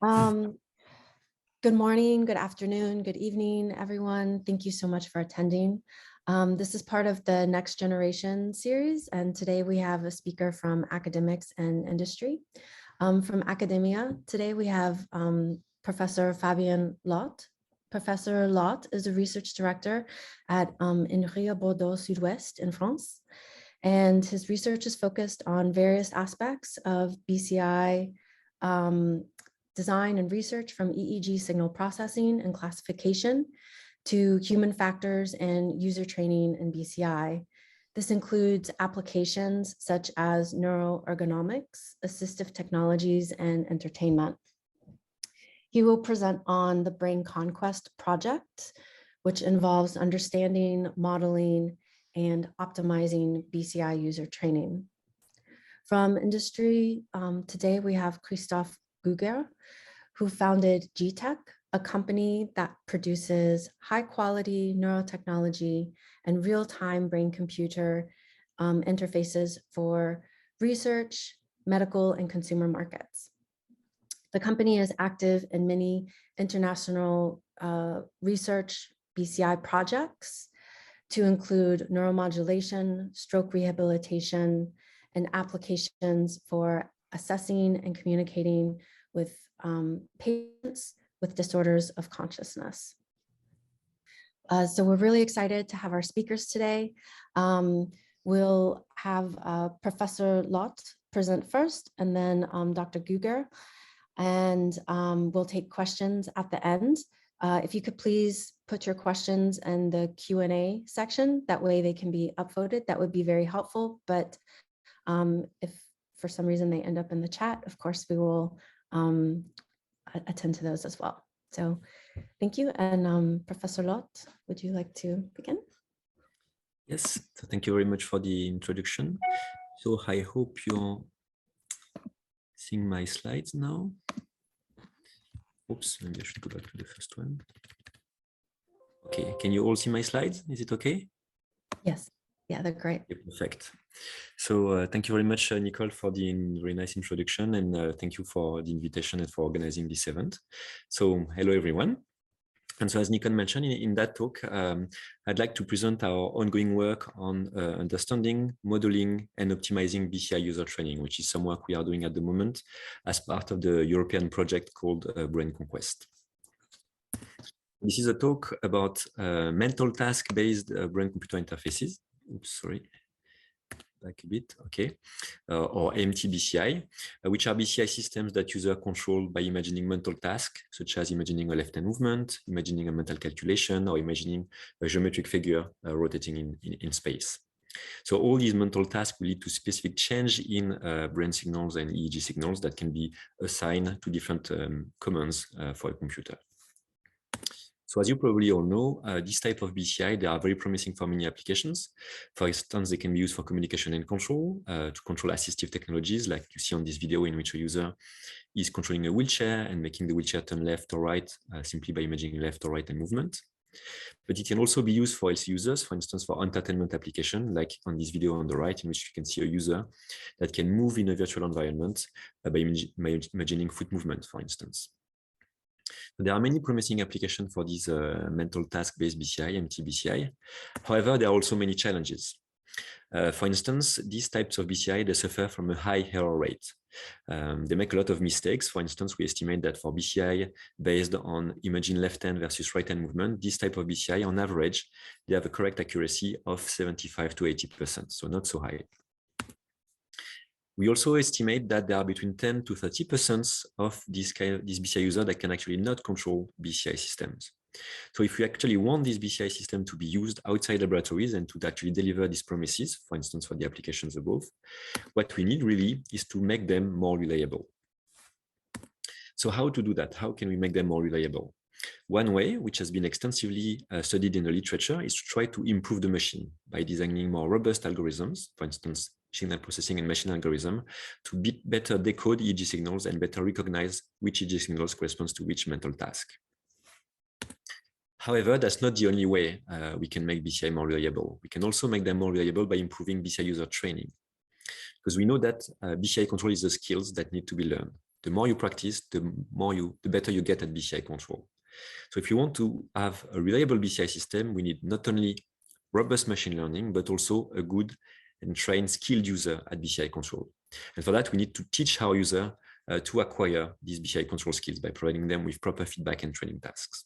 Um, Good morning, good afternoon, good evening, everyone. Thank you so much for attending. This is part of the Next Generation series, and today we have a speaker from academics and industry. From academia, today we have Professor Fabien Lot. Professor Lot is a research director at INRIA Bordeaux Sud-Ouest in France, and his research is focused on various aspects of BCI design and research, from EEG signal processing and classification to human factors and user training in BCI. This includes applications such as neuroergonomics, assistive technologies, and entertainment. He will present on the Brain Conquest project, which involves understanding, modeling, and optimizing BCI user training. From industry, today we have Christophe Guger, who founded Gtech, a company that produces high-quality neurotechnology and real-time brain-computer interfaces for research, medical, and consumer markets. The company is active in many international research BCI projects to include neuromodulation, stroke rehabilitation, and applications for assessing and communicating with patients with disorders of consciousness. So we're really excited to have our speakers today. We'll have Professor Lot present first, and then Dr. Guger, and we'll take questions at the end. If you could please put your questions in the Q&A section, that way they can be upvoted, that would be very helpful. But if for some reason they end up in the chat, of course, we will attend to those as well. So thank you. And Professor Lot, would you like to begin? Yes, so thank you very much for the introduction. So I hope you're seeing my slides now. Oops, maybe I should go back to the first one. Okay, can you all see my slides? Is it okay? Yes, yeah, they're great. Okay, perfect. So thank you very much, Nicole, for the very nice introduction, and thank you for the invitation and for organizing this event. So hello, everyone. And so as Nicole mentioned in that talk, I'd like to present our ongoing work on understanding, modeling, and optimizing BCI user training, which is some work we are doing at the moment as part of the European project called Brain Conquest. This is a talk about mental task-based brain-computer interfaces. Oops, sorry. Back a bit, okay, or MT-BCI, which are BCI systems that user control by imagining mental tasks, such as imagining a left-hand movement, imagining a mental calculation, or imagining a geometric figure rotating in space. So all these mental tasks will lead to specific change in brain signals and EEG signals that can be assigned to different commands for a computer. So as you probably all know, this type of BCI, they are very promising for many applications. For instance, they can be used for communication and control, to control assistive technologies, like you see on this video in which a user is controlling a wheelchair and making the wheelchair turn left or right simply by imagining left or right hand movement. But it can also be used for its users, for instance, for entertainment application, like on this video on the right, in which you can see a user that can move in a virtual environment by imagining foot movement, for instance. There are many promising applications for these mental task-based BCI, MT-BCI. However, there are also many challenges. For instance, these types of BCI, they suffer from a high error rate. They make a lot of mistakes. For instance, we estimate that for BCI based on imaging left hand versus right hand movement, this type of BCI, on average, they have a correct accuracy of 75 to 80%, so not so high. We also estimate that there are between 10 to 30% of these BCI users that can actually not control BCI systems. So if we actually want this BCI system to be used outside laboratories and to actually deliver these promises, for instance, for the applications above, what we need really is to make them more reliable. So how to do that? How can we make them more reliable? One way, which has been extensively studied in the literature, is to try to improve the machine by designing more robust algorithms, for instance, signal processing and machine algorithm, to better decode EEG signals and better recognize which EEG signals corresponds to which mental task. However, that's not the only way we can make BCI more reliable. We can also make them more reliable by improving BCI user training. Because we know that BCI control is the skills that need to be learned. The more you practice, the better you get at BCI control. So if you want to have a reliable BCI system, we need not only robust machine learning, but also a good and trained skilled user at BCI control. And for that, we need to teach our user to acquire these BCI control skills by providing them with proper feedback and training tasks.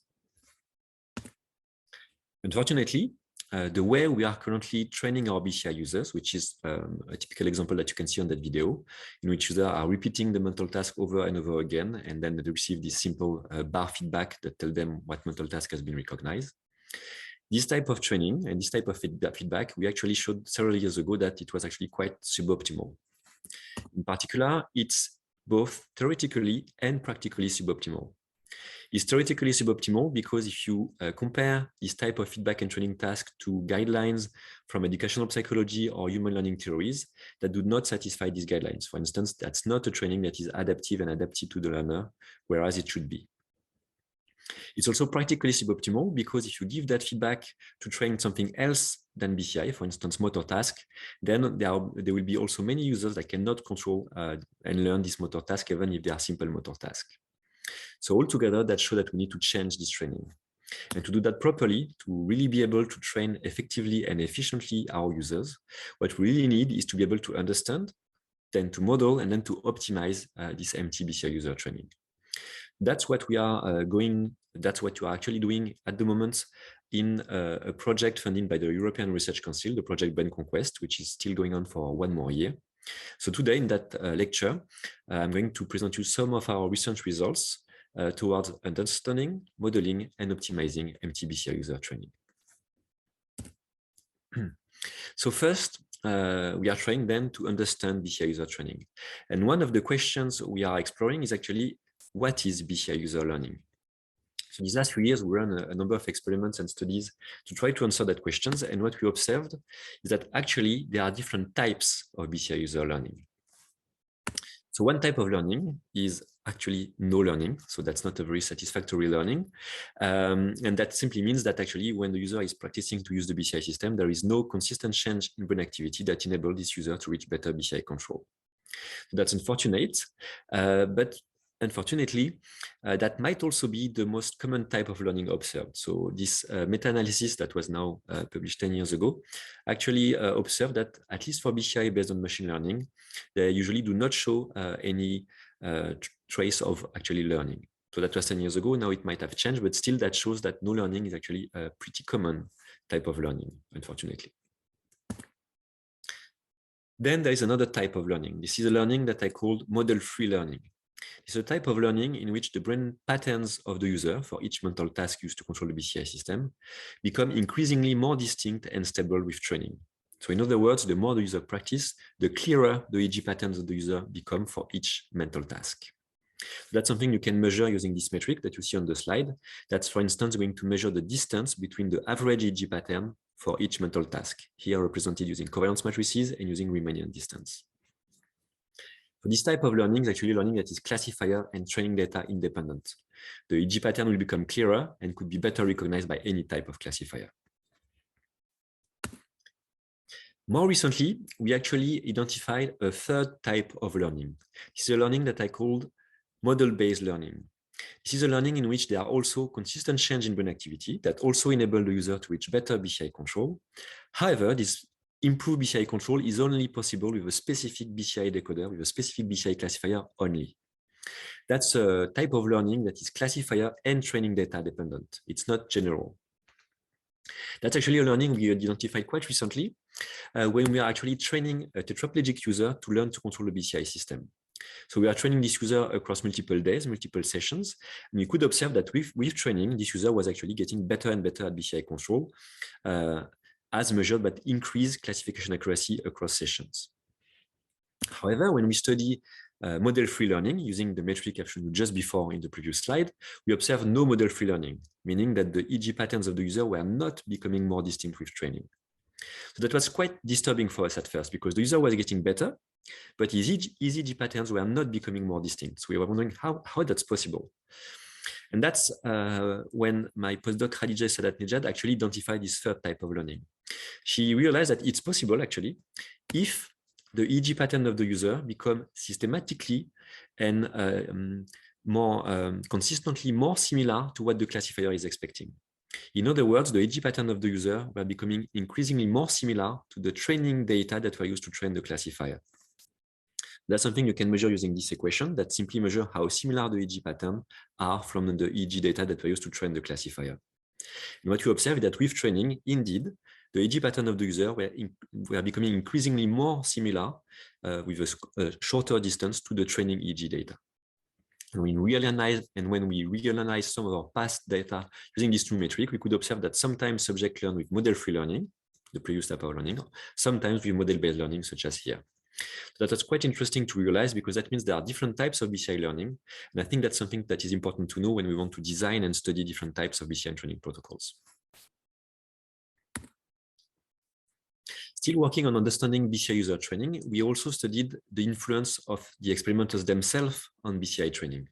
Unfortunately, the way we are currently training our BCI users, which is a typical example that you can see on that video, in which users are repeating the mental task over and over again, and then they receive this simple bar feedback that tell them what mental task has been recognized. This type of training and this type of feedback, we actually showed several years ago that it was actually quite suboptimal. In particular, it's both theoretically and practically suboptimal. It's theoretically suboptimal because if you compare this type of feedback and training task to guidelines from educational psychology or human learning theories that do not satisfy these guidelines. For instance, that's not a training that is adaptive and adapted to the learner, whereas it should be. It's also practically suboptimal because if you give that feedback to train something else than BCI, for instance, motor task, then there will be also many users that cannot control and learn this motor task, even if they are simple motor tasks. So altogether, that shows that we need to change this training. And to do that properly, to really be able to train effectively and efficiently our users, what we really need is to be able to understand, then to model, and then to optimize this MT BCI user training. That's what we are that's what you are actually doing at the moment in a project funded by the European Research Council, the project Brain Conquest, which is still going on for 1 more year. So today in that lecture, I'm going to present you some of our recent results towards understanding, modeling, and optimizing MT-BCI user training. So first, we are trying then to understand BCI user training. And one of the questions we are exploring is actually, what is BCI user learning? So these last few years, we ran a number of experiments and studies to try to answer that questions. And what we observed is that actually there are different types of BCI user learning. So one type of learning is actually no learning. So that's not a very satisfactory learning. And that simply means that actually when the user is practicing to use the BCI system, there is no consistent change in brain activity that enables this user to reach better BCI control. So that's unfortunate, but unfortunately, that might also be the most common type of learning observed. So this meta-analysis that was now published 10 years ago actually observed that at least for BCI based on machine learning, they usually do not show any trace of actually learning. So that was 10 years ago. Now it might have changed, but still that shows that no learning is actually a pretty common type of learning, unfortunately. Then there is another type of learning. This is a learning that I called model-free learning. It's a type of learning in which the brain patterns of the user for each mental task used to control the BCI system become increasingly more distinct and stable with training. So in other words, the more the user practice, the clearer the EEG patterns of the user become for each mental task. That's something you can measure using this metric that you see on the slide. That's, for instance, going to measure the distance between the average EEG pattern for each mental task, here represented using covariance matrices and using Riemannian distance. So this type of learning is actually learning that is classifier and training data independent. The EEG pattern will become clearer and could be better recognized by any type of classifier. More recently, we actually identified a third type of learning. This is a learning that I called model-based learning. This is a learning in which there are also consistent change in brain activity that also enable the user to reach better BCI control. However, this improved BCI control is only possible with a specific BCI decoder, with a specific BCI classifier only. That's a type of learning that is classifier and training data dependent. It's not general. That's actually a learning we identified quite recently when we are actually training a tetraplegic user to learn to control the BCI system. So we are training this user across multiple days, multiple sessions, and we could observe that with training, this user was actually getting better and better at BCI control as measured by increased classification accuracy across sessions. However, when we study model-free learning using the metric I've shown you just before in the previous slide, we observe no model-free learning, meaning that the EEG patterns of the user were not becoming more distinct with training. So that was quite disturbing for us at first because the user was getting better, but his EEG patterns were not becoming more distinct. So we were wondering how that's possible. And that's when my postdoc Khadija Sadat-Nejad actually identified this third type of learning. She realized that it's possible actually if the EEG pattern of the user become systematically and consistently more similar to what the classifier is expecting. In other words, the EEG pattern of the user were becoming increasingly more similar to the training data that were used to train the classifier. That's something you can measure using this equation that simply measure how similar the EEG patterns are from the EEG data that were used to train the classifier. And what you observe is that with training, indeed, the EEG pattern of the user were becoming increasingly more similar with a shorter distance to the training EEG data. And when we reanalyze some of our past data using this new metric, we could observe that sometimes subjects learn with model-free learning, the previous type of learning, sometimes with model-based learning, such as here. So that's quite interesting to realize, because that means there are different types of BCI learning. And I think that's something that is important to know when we want to design and study different types of BCI training protocols. Still working on understanding BCI user training, we also studied the influence of the experimenters themselves on BCI training.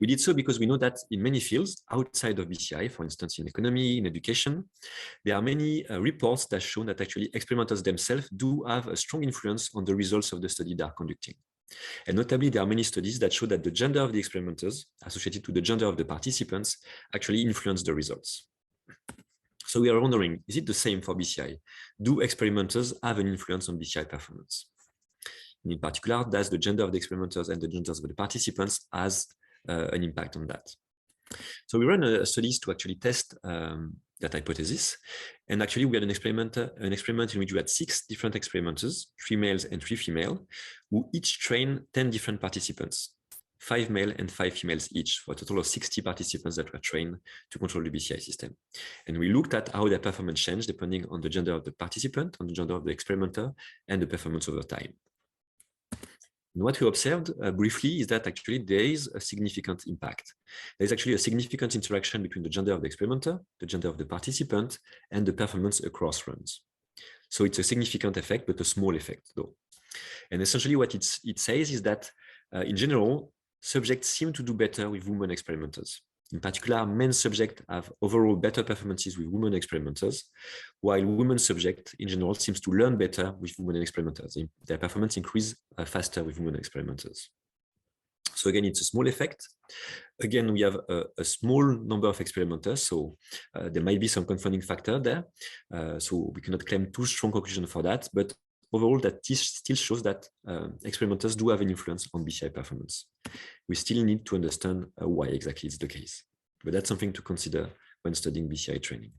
We did so because we know that in many fields outside of BCI, for instance, in economy, in education, there are many reports that show that actually experimenters themselves do have a strong influence on the results of the study they are conducting. And notably, there are many studies that show that the gender of the experimenters associated to the gender of the participants actually influence the results. So we are wondering, is it the same for BCI? Do experimenters have an influence on BCI performance? And in particular, does the gender of the experimenters and the genders of the participants has an impact on that? So we ran studies to actually test that hypothesis. And actually, we had an experiment in which we had 6 different experimenters, 3 males and 3 females, who each trained 10 different participants, 5 male and 5 females each, for a total of 60 participants that were trained to control the BCI system. And we looked at how their performance changed depending on the gender of the participant, on the gender of the experimenter, and the performance over time. And what we observed briefly is that actually there is a significant impact. There is actually a significant interaction between the gender of the experimenter, the gender of the participant, and the performance across runs. So it's a significant effect, but a small effect though. And essentially what it says is that in general, subjects seem to do better with women experimenters. In particular, men subjects have overall better performances with women experimenters, while women subjects in general seems to learn better with women experimenters. Their performance increase faster with women experimenters. So again, it's a small effect. Again, we have a small number of experimenters, so there might be some confounding factor there. So we cannot claim too strong conclusion for that, but overall, that still shows that experimenters do have an influence on BCI performance. We still need to understand why exactly it's the case, but that's something to consider when studying BCI training.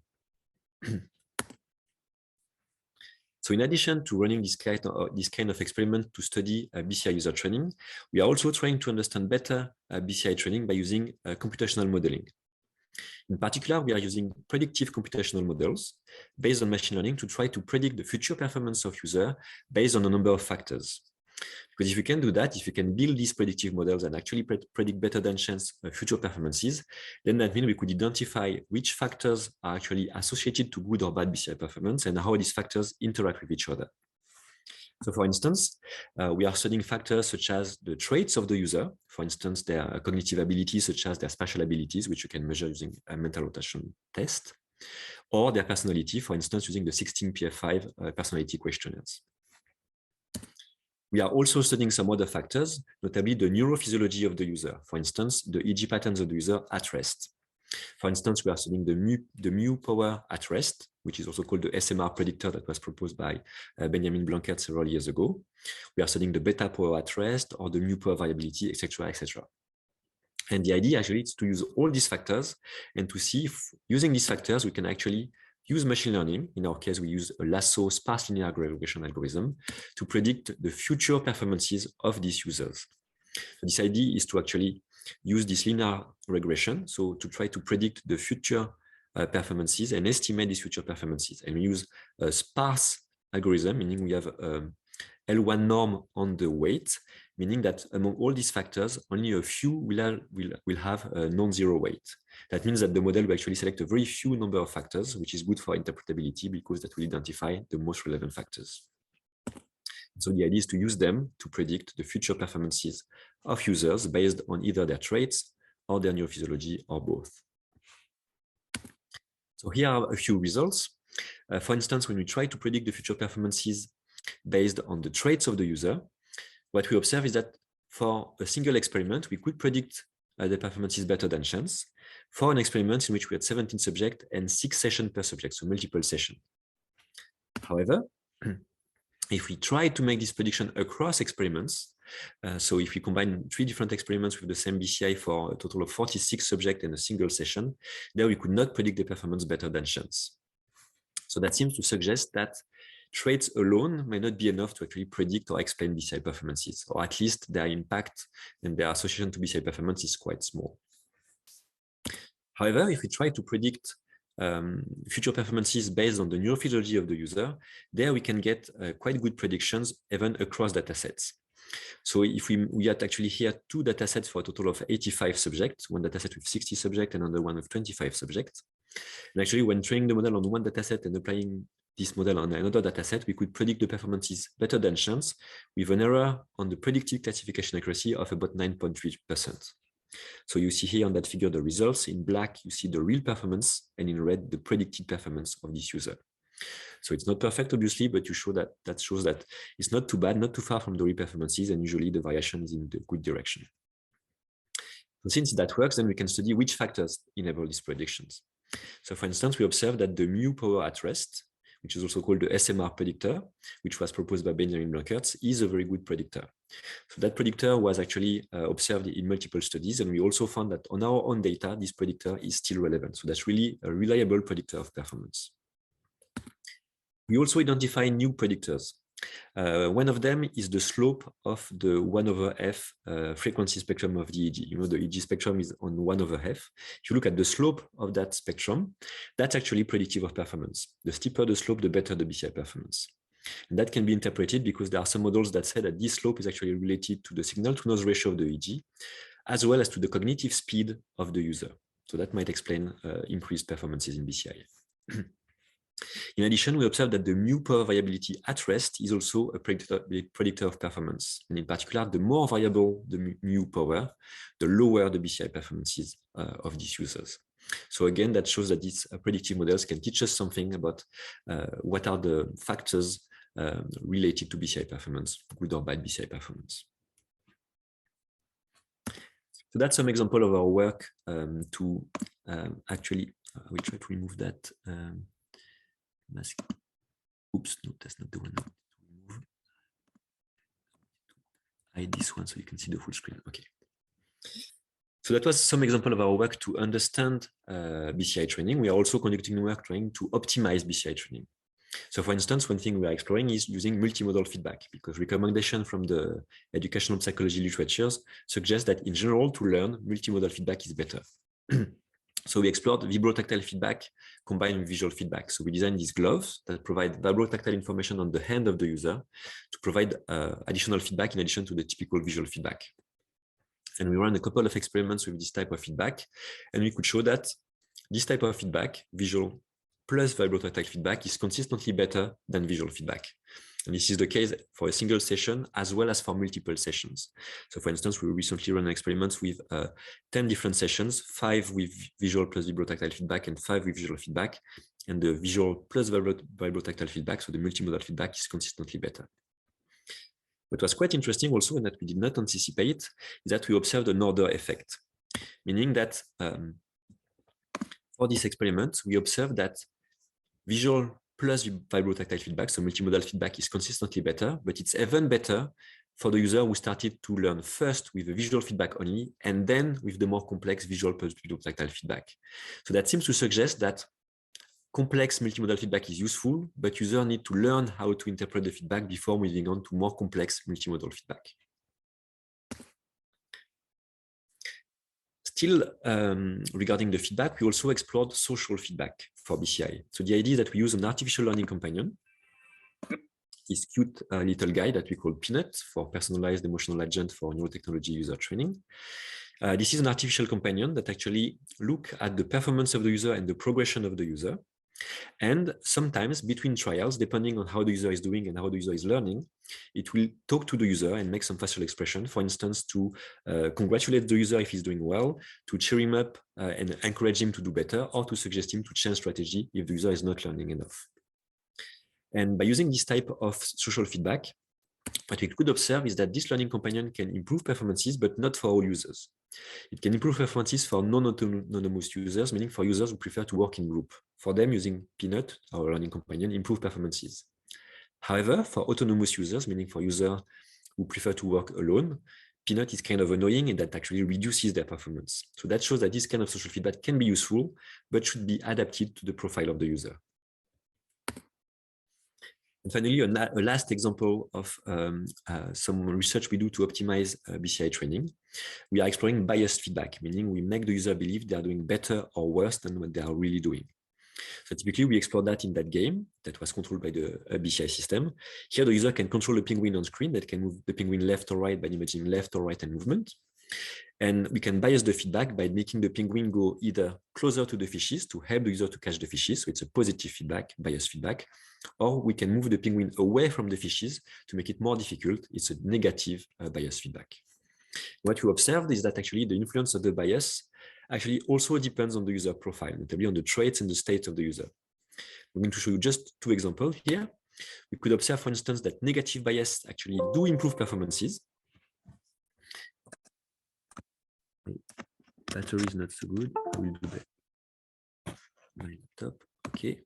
So in addition to running this kind of experiment to study BCI user training, we are also trying to understand better BCI training by using computational modeling. In particular, we are using predictive computational models based on machine learning to try to predict the future performance of user based on a number of factors. Because if you can do that, if you can build these predictive models and actually predict better than chance future performances, then that means we could identify which factors are actually associated to good or bad BCI performance and how these factors interact with each other. So for instance, we are studying factors such as the traits of the user, for instance, their cognitive abilities, such as their spatial abilities, which you can measure using a mental rotation test, or their personality, for instance, using the 16 PF5 personality questionnaires. We are also studying some other factors, notably the neurophysiology of the user, for instance, the EEG patterns of the user at rest. For instance, we are studying the mu power at rest, which is also called the SMR predictor that was proposed by Benjamin Blankert several years ago. We are studying the beta power at rest or the mu power variability, etc., etc. And the idea actually is to use all these factors and to see if using these factors, we can actually use machine learning. In our case, we use a lasso sparse linear regression algorithm to predict the future performances of these users. So this idea is to actually use this linear regression, so to try to predict the future performances and estimate these future performances. And we use a sparse algorithm, meaning we have L1 norm on the weight, meaning that among all these factors, only a few will have a non-zero weight. That means that the model will actually select a very few number of factors, which is good for interpretability because that will identify the most relevant factors. So the idea is to use them to predict the future performances of users based on either their traits or their neurophysiology or both. So here are a few results. For instance, when we try to predict the future performances based on the traits of the user, what we observe is that for a single experiment, we could predict the performances better than chance for an experiment in which we had 17 subjects and 6 sessions per subject, so multiple sessions. However, if we try to make this prediction across experiments, so if we combine 3 different experiments with the same BCI for a total of 46 subjects in a single session, there we could not predict the performance better than chance. So that seems to suggest that traits alone may not be enough to actually predict or explain BCI performances, or at least their impact and their association to BCI performance is quite small. However, if we try to predict future performances based on the neurophysiology of the user, there we can get quite good predictions even across datasets. So if we had actually here 2 datasets for a total of 85 subjects, one dataset with 60 subjects and another one with 25 subjects. And actually, when training the model on one dataset and applying this model on another dataset, we could predict the performances better than chance with an error on the predictive classification accuracy of about 9.3%. So you see here on that figure the results. In black, you see the real performance, and in red, the predicted performance of this user. So it's not perfect, obviously, but you show that shows that it's not too bad, not too far from the real performances, and usually the variation is in the good direction. So since that works, then we can study which factors enable these predictions. So for instance, we observe that the mu power at rest, which is also called the SMR predictor, which was proposed by Benjamin Blankertz, is a very good predictor. So that predictor was actually observed in multiple studies, and we also found that on our own data, this predictor is still relevant. So that's really a reliable predictor of performance. We also identify new predictors. One of them is the slope of the 1/f frequency spectrum of the EEG. You know, the EEG spectrum is on 1/f. If you look at the slope of that spectrum, that's actually predictive of performance. The steeper the slope, the better the BCI performance. And that can be interpreted because there are some models that say that this slope is actually related to the signal-to-noise ratio of the EEG, as well as to the cognitive speed of the user. So that might explain increased performances in BCI. In addition, we observe that the mu power variability at rest is also a predictor of performance. And in particular, the more variable the mu power, the lower the BCI performances of these users. So again, that shows that these predictive models can teach us something about what are the factors related to BCI performance, good or bad BCI performance. So that's some example of our work to actually, I will try to remove that. Mask. Oops, no, that's not the one. Hide this one so you can see the full screen. Okay. So that was some example of our work to understand BCI training. We are also conducting work trying to optimize BCI training. So for instance, one thing we are exploring is using multimodal feedback, because recommendation from the educational psychology literatures suggest that in general, to learn, multimodal feedback is better. So we explored vibrotactile feedback combined with visual feedback. So we designed these gloves that provide vibrotactile information on the hand of the user to provide additional feedback in addition to the typical visual feedback. And we ran a couple of experiments with this type of feedback, and we could show that this type of feedback, visual plus vibrotactile feedback, is consistently better than visual feedback. And this is the case for a single session as well as for multiple sessions. So for instance, we recently ran experiments with 10 different sessions, 5 with visual plus vibrotactile feedback and 5 with visual feedback. And the visual plus vibrotactile feedback, so the multimodal feedback, is consistently better. What was quite interesting also, and that we did not anticipate, is that we observed an order effect, meaning that for this experiment, we observed that visual plus vibrotactile feedback, so multimodal feedback, is consistently better, but it's even better for the user who started to learn first with the visual feedback only, and then with the more complex visual plus vibrotactile feedback. So that seems to suggest that complex multimodal feedback is useful, but users need to learn how to interpret the feedback before moving on to more complex multimodal feedback. Still, regarding the feedback, we also explored social feedback for BCI. So the idea is that we use an artificial learning companion, this cute little guy that we call Peanut, for personalized emotional agent for neurotechnology user training. This is an artificial companion that actually looks at the performance of the user and the progression of the user. And sometimes between trials, depending on how the user is doing and how the user is learning, it will talk to the user and make some facial expression, for instance, to congratulate the user if he's doing well, to cheer him up and encourage him to do better, or to suggest him to change strategy if the user is not learning enough. And by using this type of social feedback, what we could observe is that this learning companion can improve performances, but not for all users. It can improve performances for non-autonomous users, meaning for users who prefer to work in group. For them, using Peanut, our learning companion, improve performances. However, for autonomous users, meaning for users who prefer to work alone, Peanut is kind of annoying and that actually reduces their performance. So that shows that this kind of social feedback can be useful, but should be adapted to the profile of the user. And finally, a last example of some research we do to optimize BCI training. We are exploring biased feedback, meaning we make the user believe they are doing better or worse than what they are really doing. So typically, we explore that in that game that was controlled by the BCI system. Here, the user can control the penguin on screen that can move the penguin left or right by imaging left or right hand movement. And we can bias the feedback by making the penguin go either closer to the fishes to help the user to catch the fishes. So it's a positive feedback, biased feedback, or we can move the penguin away from the fishes to make it more difficult. It's a negative bias feedback. What we observed is that actually the influence of the bias actually also depends on the user profile, notably on the traits and the state of the user. I'm going to show you just two examples here. We could observe, for instance, that negative bias actually do improve performances. Battery is not so good. I will do that. My laptop. Okay.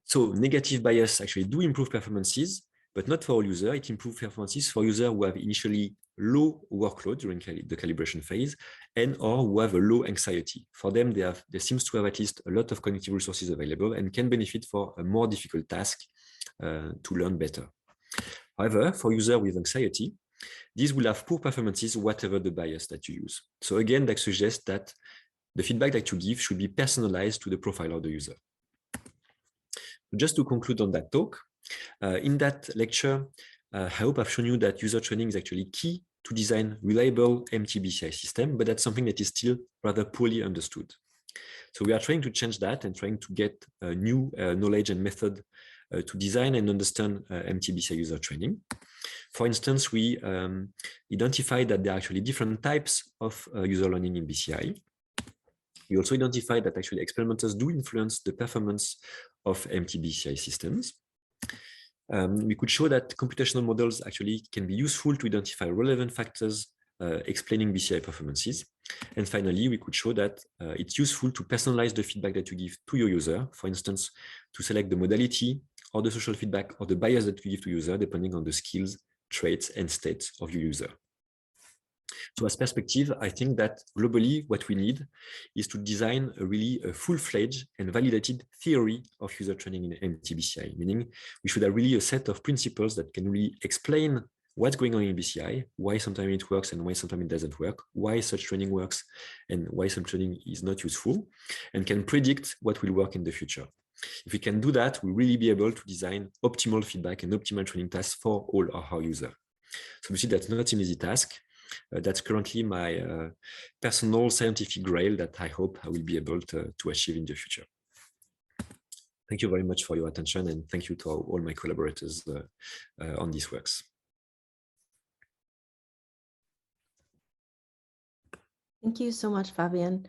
So negative bias actually do improve performances, but not for all users. It improves performances for users who have initially low workload during the calibration phase and or who have a low anxiety. For them, they seems to have at least a lot of cognitive resources available and can benefit for a more difficult task to learn better. However, for users with anxiety, these will have poor performances whatever the bias that you use. So again, that suggests that the feedback that you give should be personalized to the profile of the user. Just to conclude on that talk, in that lecture, I hope I've shown you that user training is actually key to design reliable MT-BCI system, but that's something that is still rather poorly understood. So we are trying to change that and trying to get new knowledge and method to design and understand MT-BCI user training. For instance, we identified that there are actually different types of user learning in BCI. We also identified that actually experimenters do influence the performance of MT-BCI systems. We could show that computational models actually can be useful to identify relevant factors explaining BCI performances. And finally, we could show that it's useful to personalize the feedback that you give to your user, for instance, to select the modality or the social feedback or the bias that you give to user, depending on the skills, traits, and states of your user. So as perspective, I think that globally, what we need is to design a full-fledged and validated theory of user training in MT-BCI, meaning we should have really a set of principles that can really explain what's going on in BCI, why sometimes it works and why sometimes it doesn't work, why such training works and why some training is not useful, and can predict what will work in the future. If we can do that, we'll really be able to design optimal feedback and optimal training tasks for all of our users. So we see that's not an easy task. That's currently my personal scientific grail that I hope I will be able to achieve in the future. Thank you very much for your attention, and thank you to all my collaborators on these works. Thank you so much, Fabian.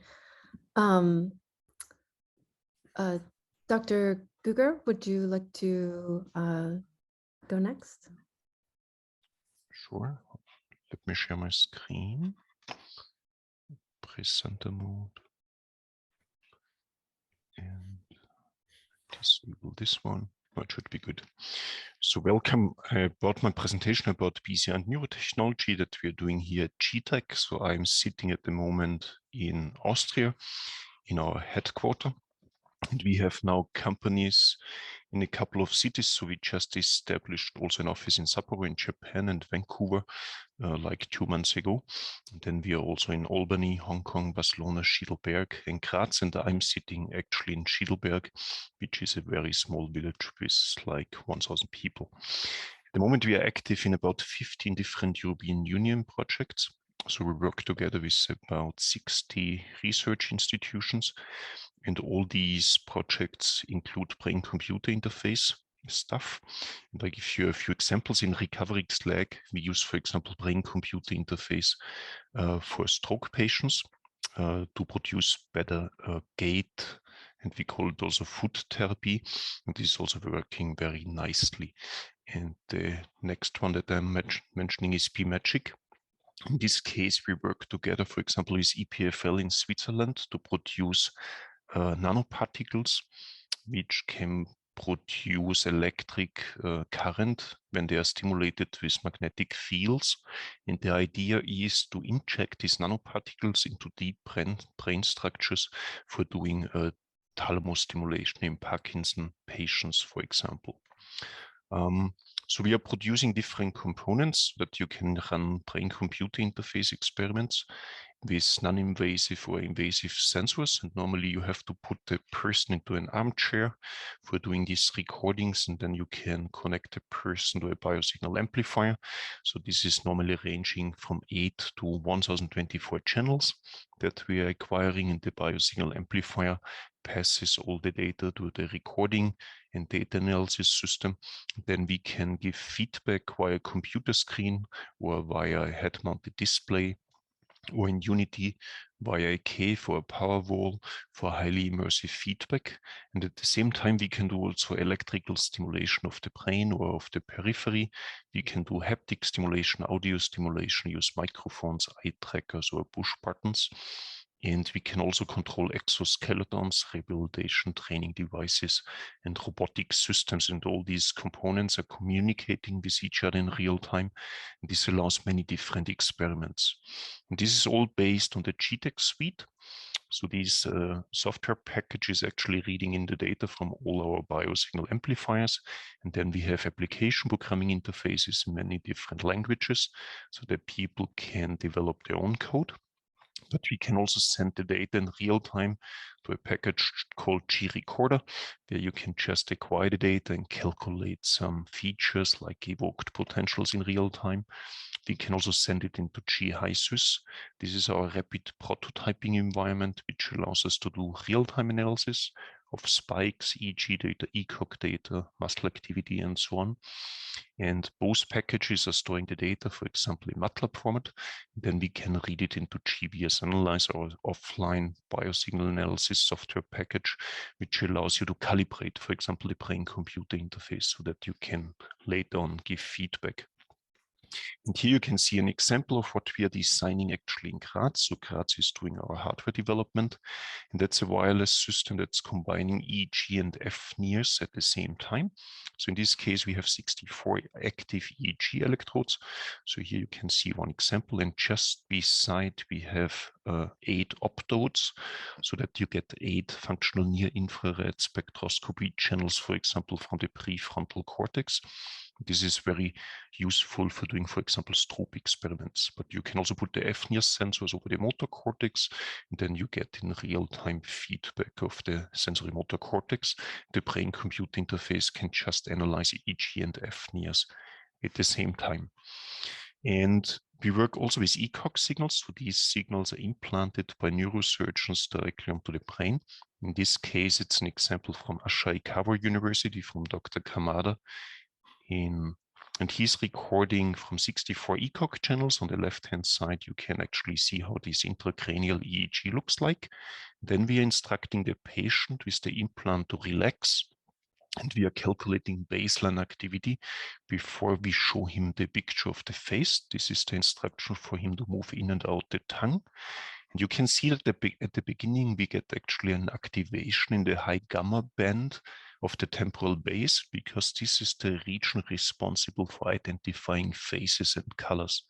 Dr. Guger, would you like to go next? Sure. Let me share my screen. Presenter mode. And disable this one. That should be good. So welcome about my presentation about BCI and neurotechnology that we are doing here at Gtech. So I'm sitting at the moment in Austria in our headquarters. And we have now companies in a couple of cities. So we just established also an office in Sapporo in Japan and Vancouver like 2 months ago. And then we are also in Albany, Hong Kong, Barcelona, Heidelberg and KATZ. And I'm sitting actually in Heidelberg, which is a very small village with like 1,000 people. At the moment, we are active in about 15 different European Union projects. So we work together with about 60 research institutions. And all these projects include brain-computer interface stuff. And I give you a few examples. In recovery/lag, we use, for example, brain-computer interface for stroke patients to produce better gait and we call it also food therapy, and this is also working very nicely. And the next one that I'm mentioning is BMagic. In this case, we work together, for example, with EPFL in Switzerland to produce nanoparticles, which can produce electric current when they are stimulated with magnetic fields. And the idea is to inject these nanoparticles into deep brain structures for doing thalamus stimulation in Parkinson patients, for example. So we are producing different components that you can run brain-computer interface experiments with non-invasive or invasive sensors. And normally you have to put the person into an armchair for doing these recordings, and then you can connect the person to a biosignal amplifier. So this is normally ranging from 8 to 1024 channels that we are acquiring, and the biosignal amplifier passes all the data to the recording and data analysis system. Then we can give feedback via computer screen or via a head-mounted display, or in Unity via a cave or a power wall for highly immersive feedback. And at the same time, we can do also electrical stimulation of the brain or of the periphery. We can do haptic stimulation, audio stimulation, use microphones, eye trackers, or push buttons. And we can also control exoskeletons, rehabilitation training devices, and robotic systems. And all these components are communicating with each other in real time. And this allows many different experiments. And this is all based on the Gtech suite. So these software packages actually reading in the data from all our biosignal amplifiers. And then we have application programming interfaces in many different languages so that people can develop their own code. But we can also send the data in real time to a package called G-Recorder, where you can just acquire the data and calculate some features like evoked potentials in real time. We can also send it into G-HiSys. This is our rapid prototyping environment, which allows us to do real-time analysis of spikes, EEG data, ECOG data, muscle activity, and so on. And both packages are storing the data, for example, in MATLAB format. Then we can read it into GBS Analyze, our offline biosignal analysis software package, which allows you to calibrate, for example, the brain-computer interface so that you can later on give feedback. And here you can see an example of what we are designing actually in KATZ. So KATZ is doing our hardware development, and that's a wireless system that's combining EEG and FNIRS at the same time. So in this case, we have 64 active EEG electrodes. So here you can see one example, and just beside we have 8 optodes, so that you get 8 functional near-infrared spectroscopy channels, for example, from the prefrontal cortex. This is very useful for doing, for example, strobe experiments. But you can also put the FNIRS sensors over the motor cortex, and then you get in real-time feedback of the sensory motor cortex. The brain-computer interface can just analyze EEG and FNIRS at the same time. And we work also with ECOG signals. So these signals are implanted by neurosurgeons directly onto the brain. In this case, it's an example from Ashikawa University from Dr. Kamada. And he's recording from 64 ECOG channels. On the left-hand side, you can actually see how this intracranial EEG looks like. Then we are instructing the patient with the implant to relax, and we are calculating baseline activity before we show him the picture of the face. This is the instruction for him to move in and out the tongue. And you can see that at the beginning, we get actually an activation in the high gamma band of the temporal base, because this is the region responsible for identifying faces and colors.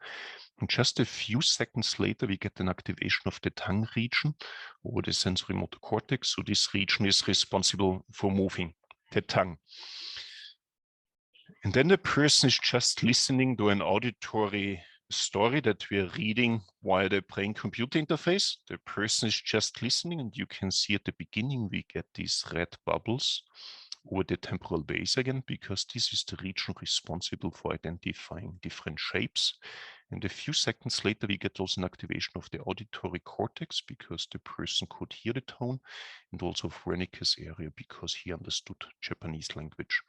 And just a few seconds later, we get an activation of the tongue region over the sensory motor cortex. So this region is responsible for moving the tongue. And then the person is just listening to an auditory story that we are reading via the brain-computer interface. The person is just listening, and you can see at the beginning we get these red bubbles over the temporal base again, because this is the region responsible for identifying different shapes. And a few seconds later, we get also an activation of the auditory cortex because the person could hear the tone, and also of Wernicke's area because he understood Japanese language.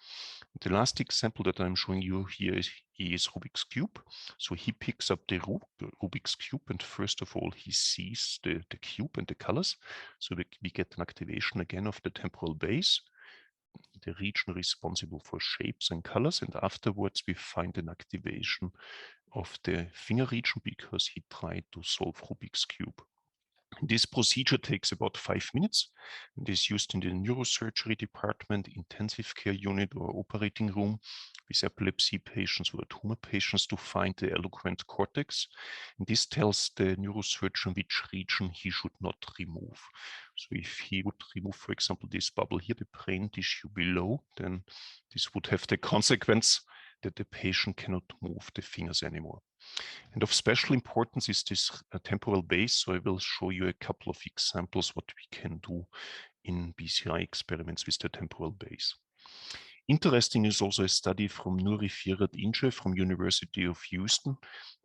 The last example that I'm showing you here is Rubik's Cube. So he picks up the Rubik's Cube, and first of all, he sees the cube and the colors. So we get an activation again of the temporal base, the region responsible for shapes and colors. And afterwards, we find an activation of the finger region because he tried to solve Rubik's Cube. This procedure takes about 5 minutes and is used in the neurosurgery department, intensive care unit, or operating room with epilepsy patients or tumor patients to find the eloquent cortex. And this tells the neurosurgeon which region he should not remove. So if he would remove, for example, this bubble here, the brain tissue below, then this would have the consequence that the patient cannot move the fingers anymore. And of special importance is this temporal base. So I will show you a couple of examples what we can do in BCI experiments with the temporal base. Interesting is also a study from Nuri Firat-Ince from University of Houston,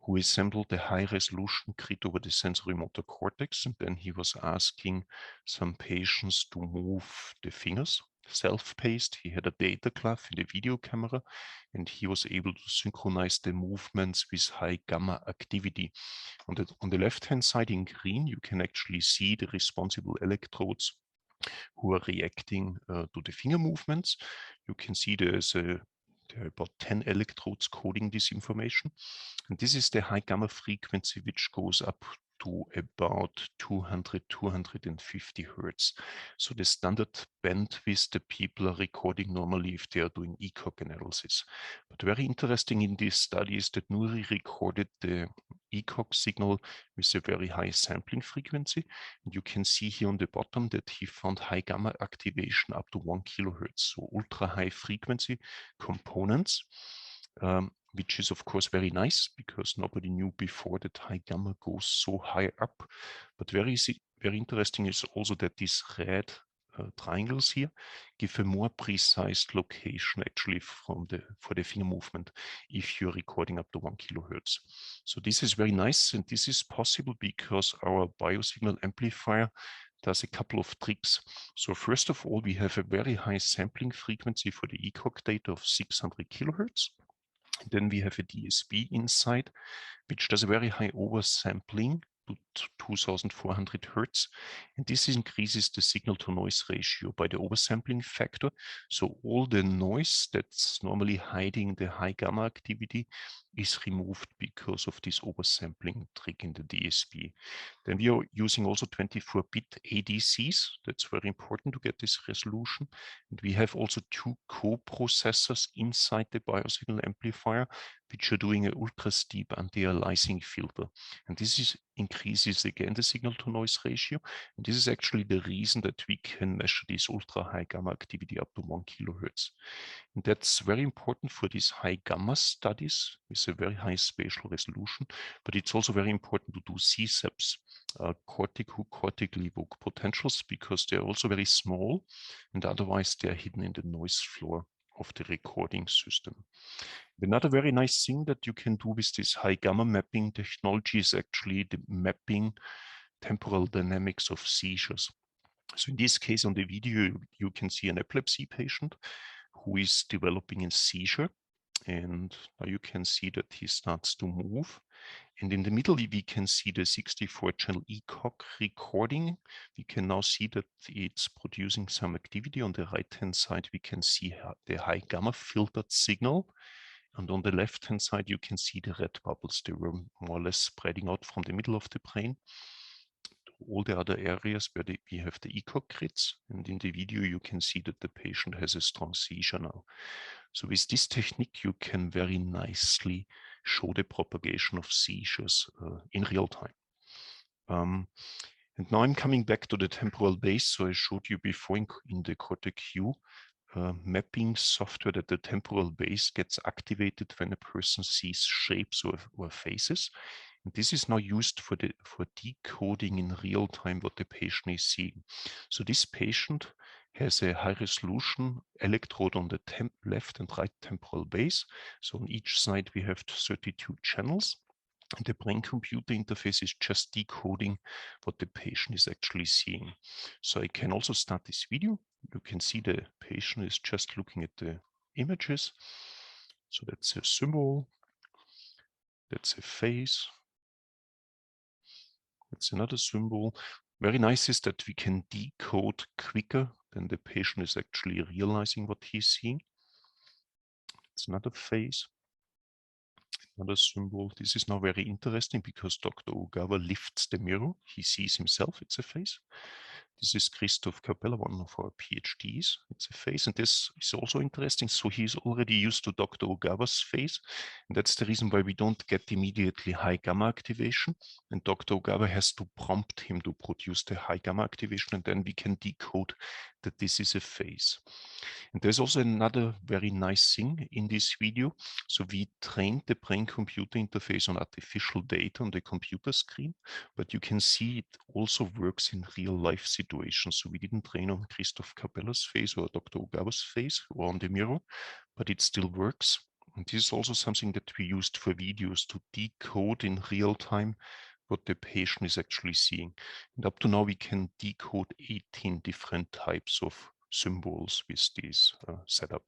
who assembled a high-resolution grid over the sensory motor cortex, and then he was asking some patients to move the fingers, self-paced. He had a data glove and a video camera, and he was able to synchronize the movements with high gamma activity. On the left-hand side in green, you can actually see the responsible electrodes who are reacting to the finger movements. You can see there are about 10 electrodes coding this information. And this is the high gamma frequency, which goes up to about 200, 250 hertz. So the standard bandwidth that people are recording normally if they are doing ECOG analysis. But very interesting in this study is that Nuri recorded the ECOG signal with a very high sampling frequency. And you can see here on the bottom that he found high gamma activation up to 1 kilohertz, so ultra high frequency components. Which is of course very nice because nobody knew before that high gamma goes so high up. But very interesting is also that these red triangles here give a more precise location actually for the finger movement if you're recording up to 1 kilohertz. So this is very nice, and this is possible because our biosignal amplifier does a couple of tricks. So first of all, we have a very high sampling frequency for the ECOG data of 600 kilohertz. Then we have a DSP inside, which does a very high oversampling to 2400 hertz. And this increases the signal to noise ratio by the oversampling factor. So all the noise that's normally hiding the high gamma activity is removed because of this oversampling trick in the DSP. Then we are using also 24-bit ADCs. That's very important to get this resolution. And we have also 2 co-processors inside the biosignal amplifier, which are doing an ultra steep anti-aliasing filter. And this increases again the signal to noise ratio. And this is actually the reason that we can measure this ultra high gamma activity up to 1 kilohertz. And that's very important for these high gamma studies with a very high spatial resolution, but it's also very important to do CSEPs, cortically evoked potentials, because they're also very small and otherwise they're hidden in the noise floor of the recording system. Another very nice thing that you can do with this high gamma mapping technology is actually the mapping temporal dynamics of seizures. So in this case, on the video, you can see an epilepsy patient who is developing a seizure. And now you can see that he starts to move. And in the middle, we can see the 64-channel ECOG recording. We can now see that it's producing some activity. On the right-hand side, we can see the high gamma filtered signal. And on the left-hand side, you can see the red bubbles. They were more or less spreading out from the middle of the brain to all the other areas where we have the ECOG grids. And in the video, you can see that the patient has a strong seizure now. So with this technique, you can very nicely show the propagation of seizures in real time. And now I'm coming back to the temporal base. So I showed you before in the Cortec-Q mapping software that the temporal base gets activated when a person sees shapes or faces. And this is now used for decoding in real time what the patient is seeing. So this patient has a high resolution electrode on the left and right temporal base. So on each side we have 32 channels. And the brain-computer interface is just decoding what the patient is actually seeing. So I can also start this video. You can see the patient is just looking at the images. So that's a symbol, that's a face, that's another symbol. Very nice is that we can decode quicker than the patient is actually realizing what he's seeing. It's another face, another symbol. This is now very interesting because Dr. Ogawa lifts the mirror. He sees himself, it's a face. This is Christoph Capella, one of our PhDs. It's a face, and this is also interesting. So he's already used to Dr. Ogawa's face, and that's the reason why we don't get immediately high gamma activation. And Dr. Ogawa has to prompt him to produce the high gamma activation, and then we can decode that this is a face. And there's also another very nice thing in this video. So we trained the brain-computer interface on artificial data on the computer screen, but you can see it also works in real-life situations. So we didn't train on Christoph Capella's face or Dr. Ogawa's face or on the mirror, but it still works. And this is also something that we used for videos to decode in real time what the patient is actually seeing. And up to now, we can decode 18 different types of symbols with this setup.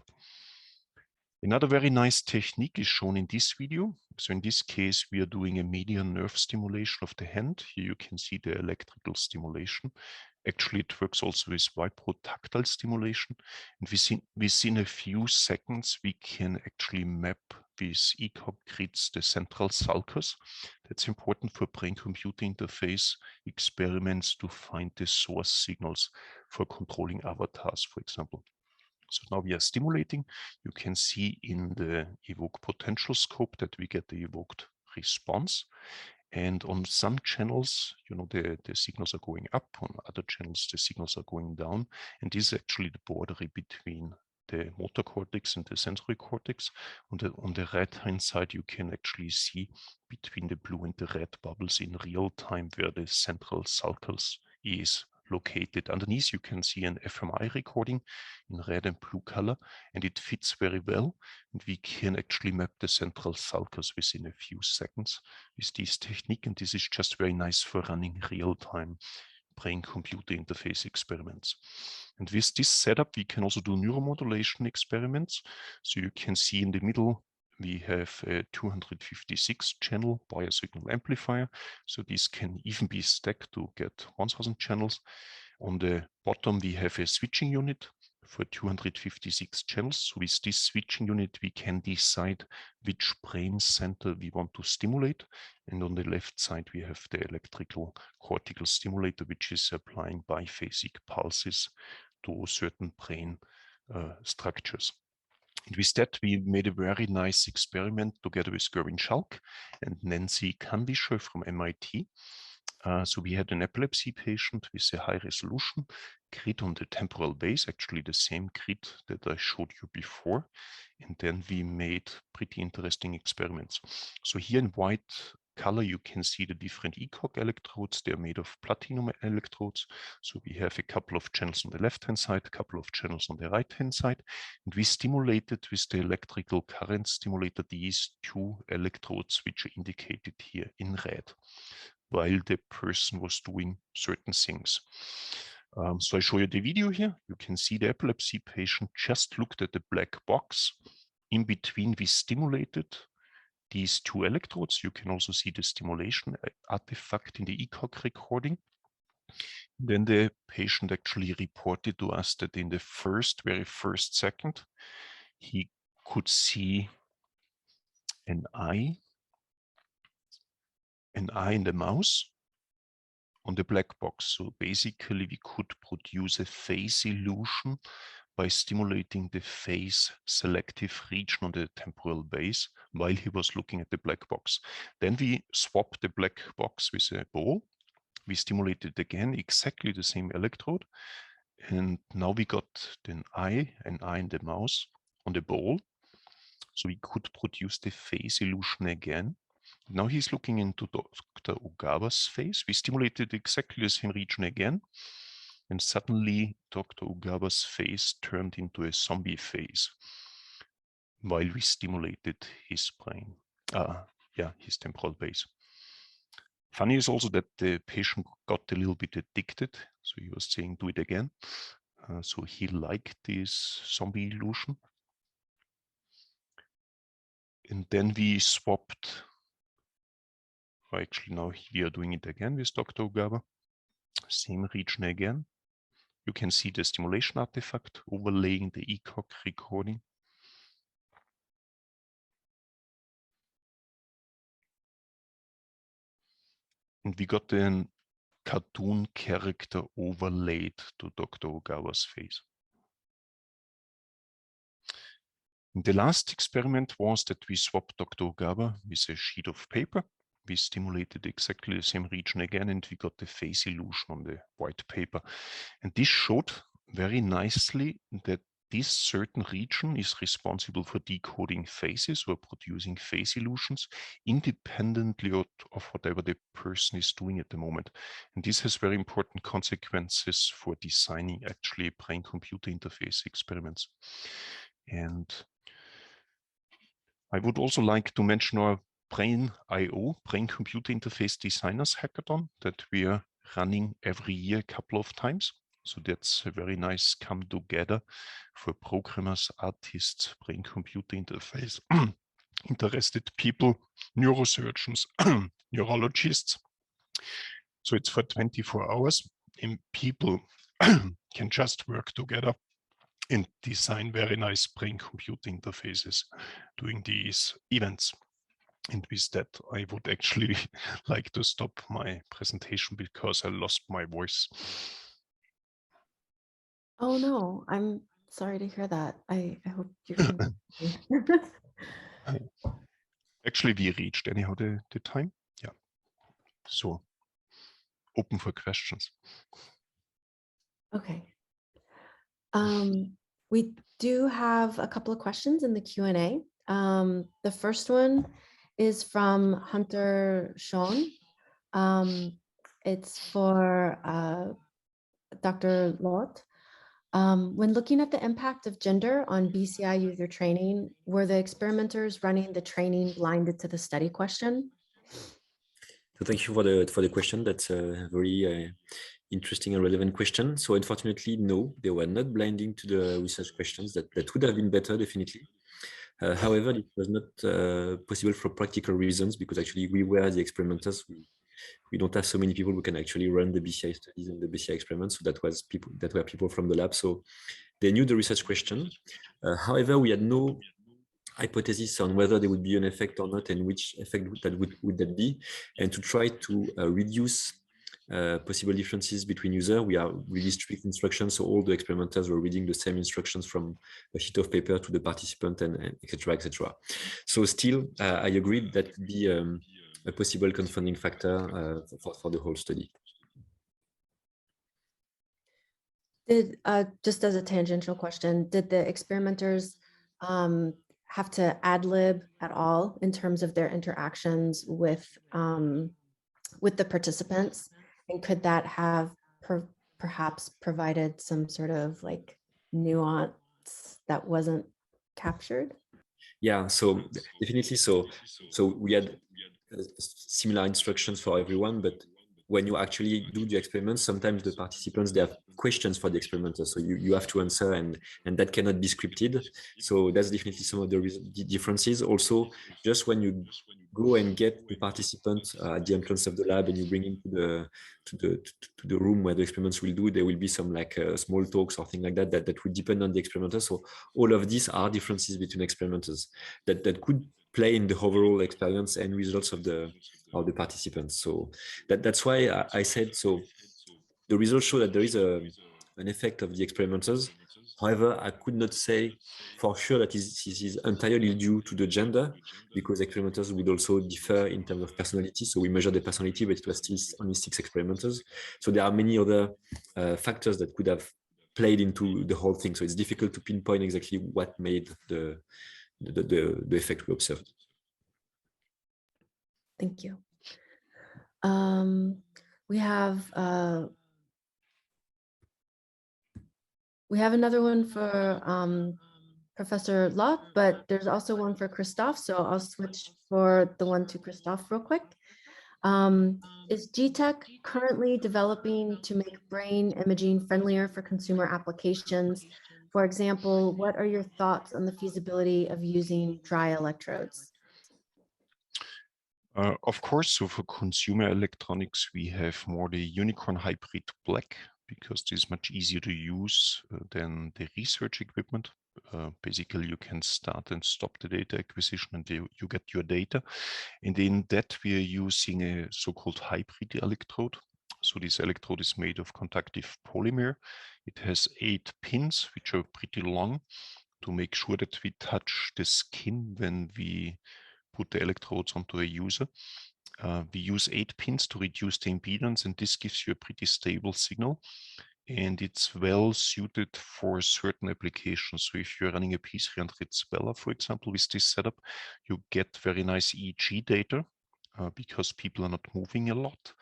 Another very nice technique is shown in this video. So in this case, we are doing a median nerve stimulation of the hand. Here you can see the electrical stimulation. Actually, it works also with vibro tactile stimulation. And within a few seconds, we can actually map with ECOG grids the central sulcus. That's important for brain-computer interface experiments to find the source signals for controlling avatars, for example. So now we are stimulating. You can see in the evoke potential scope that we get the evoked response. And on some channels, the signals are going up. On other channels, the signals are going down. And this is actually the border between the motor cortex and the sensory cortex. On the right-hand side, you can actually see between the blue and the red bubbles in real time where the central sulcus is located. Underneath, you can see an fMRI recording in red and blue color, and it fits very well. And we can actually map the central sulcus within a few seconds with this technique. And this is just very nice for running real-time brain-computer interface experiments. And with this setup, we can also do neuromodulation experiments. So you can see in the middle, we have a 256 channel biosignal amplifier. So this can even be stacked to get 1000 channels. On the bottom, we have a switching unit for 256 channels. So with this switching unit, we can decide which brain center we want to stimulate. And on the left side, we have the electrical cortical stimulator, which is applying biphasic pulses to certain brain structures. And with that, we made a very nice experiment together with Gerwin Schalk and Nancy Canvischer from MIT. So we had an epilepsy patient with a high resolution grid on the temporal base, actually the same grid that I showed you before. And then we made pretty interesting experiments. So here in white color, you can see the different ECOG electrodes. They're made of platinum electrodes. So we have a couple of channels on the left-hand side, a couple of channels on the right-hand side. And we stimulated with the electrical current stimulator these two electrodes, which are indicated here in red, while the person was doing certain things. So I show you the video here. You can see the epilepsy patient just looked at the black box. In between, we stimulated these two electrodes. You can also see the stimulation artifact in the ECOG recording. Then the patient actually reported to us that in the very first second, he could see an eye in the mouse on the black box. So basically, we could produce a phase illusion by stimulating the phase selective region on the temporal base while he was looking at the black box. Then we swapped the black box with a ball. We stimulated again exactly the same electrode. And now we got an eye in the mouse on the ball. So we could produce the phase illusion again. Now he's looking into Dr. Ogawa's face. We stimulated exactly the same region again. And suddenly Dr. Ogawa's face turned into a zombie face while we stimulated his brain. yeah, his temporal base. Funny is also that the patient got a little bit addicted. So he was saying, do it again. So he liked this zombie illusion. And then we swapped. Actually, now we are doing it again with Dr. Ogawa. Same region again. You can see the stimulation artifact overlaying the ECOG recording. And we got a cartoon character overlaid to Dr. Ogawa's face. And the last experiment was that we swapped Dr. Ogawa with a sheet of paper. We stimulated exactly the same region again, and we got the face illusion on the white paper. And this showed very nicely that this certain region is responsible for decoding faces or producing face illusions independently of whatever the person is doing at the moment. And this has very important consequences for designing actually brain-computer interface experiments. And I would also like to mention our Brain.io, Brain-Computer Interface Designers Hackathon, that we are running every year a couple of times. So that's a very nice come together for programmers, artists, brain-computer interface, interested people, neurosurgeons, neurologists. So it's for 24 hours and people can just work together and design very nice brain-computer interfaces during these events. And with that, I would actually like to stop my presentation because I lost my voice. Oh no, I'm sorry to hear that. I hope you can. Actually, we reached anyhow the time. Yeah. So open for questions. Okay. We do have a couple of questions in the Q&A. The first one is from Hunter Sean. It's for Dr. Lott. When looking at the impact of gender on BCI user training, were the experimenters running the training blinded to the study question? So thank you for the question. That's a very interesting and relevant question. So unfortunately, no, they were not blinding to the research questions. That would have been better, definitely. However, it was not possible for practical reasons because actually we were the experimenters. We don't have so many people who can actually run the BCI studies and the BCI experiments. So that were people from the lab. So they knew the research question. However, we had no hypothesis on whether there would be an effect or not and which effect would that be. And to try to reduce possible differences between users, we are really strict instructions. So all the experimenters were reading the same instructions from a sheet of paper to the participant and et cetera, et cetera. So still, I agree that could be a possible confounding factor for the whole study. Did, just as a tangential question, did the experimenters have to ad-lib at all in terms of their interactions with the participants? And could that have perhaps provided some sort of like nuance that wasn't captured? Yeah, so definitely. So we had similar instructions for everyone, but when you actually do the experiments, sometimes the participants, they have questions for the experimenters. So you have to answer and that cannot be scripted. So that's definitely some of the differences. Also, just when you go and get the participant at the entrance of the lab and you bring him to the room where the experiments will do, there will be some like small talks or things like that that would depend on the experimenter. So all of these are differences between experimenters that could play in the overall experience and results of the participants. So that's why I said, so the results show that there is an effect of the experimenters. However, I could not say for sure that this is entirely due to the gender, because experimenters would also differ in terms of personality. So we measured the personality, but it was still only 6 experimenters. So there are many other factors that could have played into the whole thing. So it's difficult to pinpoint exactly what made the effect we observed. Thank you. We have another one for Professor Locke, but there's also one for Christoph, so I'll switch for the one to Christoph real quick. Is Gtech currently developing to make brain imaging friendlier for consumer applications? For example, what are your thoughts on the feasibility of using dry electrodes? Of course, so for consumer electronics, we have more the unicorn hybrid black, because this is much easier to use than the research equipment. Basically, you can start and stop the data acquisition and you get your data. And in that, we are using a so-called hybrid electrode. So this electrode is made of conductive polymer. It has 8 pins, which are pretty long, to make sure that we touch the skin when we put the electrodes onto a user. We use 8 pins to reduce the impedance, and this gives you a pretty stable signal. And it's well suited for certain applications. So if you're running a P300 Speller, for example, with this setup, you get very nice EEG data because people are not moving a lot.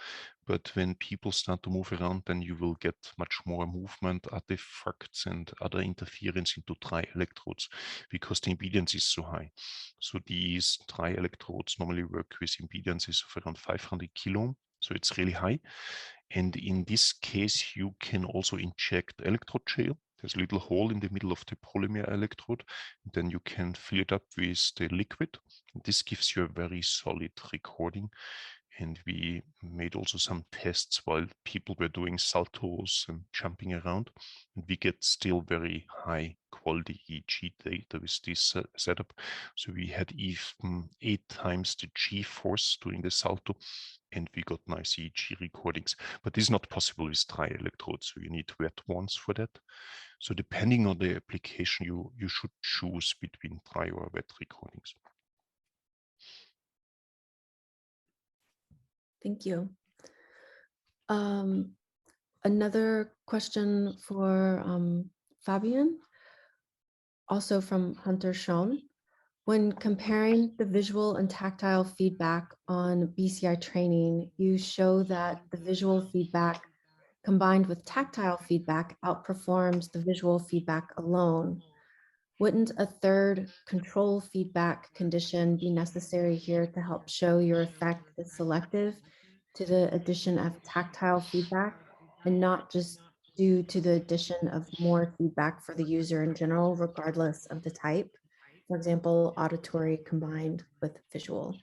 But when people start to move around, then you will get much more movement, artifacts, and other interference into dry electrodes because the impedance is so high. So these dry electrodes normally work with impedances of around 500 kilo. So it's really high. And in this case, you can also inject electrode gel. There's a little hole in the middle of the polymer electrode. And then you can fill it up with the liquid. This gives you a very solid recording. And we made also some tests while people were doing saltos and jumping around. And we get still very high quality EEG data with this setup. So we had even 8 times the G-force during the salto, and we got nice EEG recordings. But this is not possible with dry electrodes, so you need wet ones for that. So depending on the application, you should choose between dry or wet recordings. Thank you. Another question for Fabian, also from Hunter Schoen. When comparing the visual and tactile feedback on BCI training, you show that the visual feedback combined with tactile feedback outperforms the visual feedback alone. Wouldn't a third control feedback condition be necessary here to help show your effect is selective to the addition of tactile feedback and not just due to the addition of more feedback for the user in general, regardless of the type? For example, auditory combined with visual.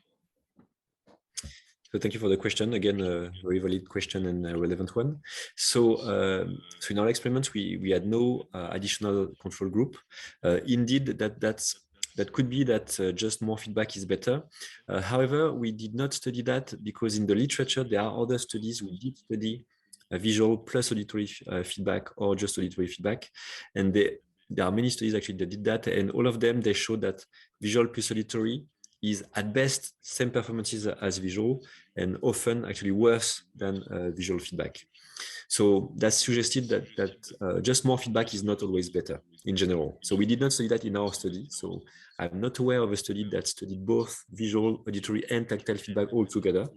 So thank you for the question. Again, a very valid question and a relevant one. So, so in our experiments, we had no additional control group. Indeed, that could be that just more feedback is better. However, we did not study that because in the literature, there are other studies who did study visual plus auditory feedback or just auditory feedback. And there are many studies actually that did that. And all of them, they showed that visual plus auditory is at best same performances as visual and often actually worse than visual feedback. So that suggested that just more feedback is not always better in general. So we did not study that in our study. So I'm not aware of a study that studied both visual, auditory, and tactile feedback all together.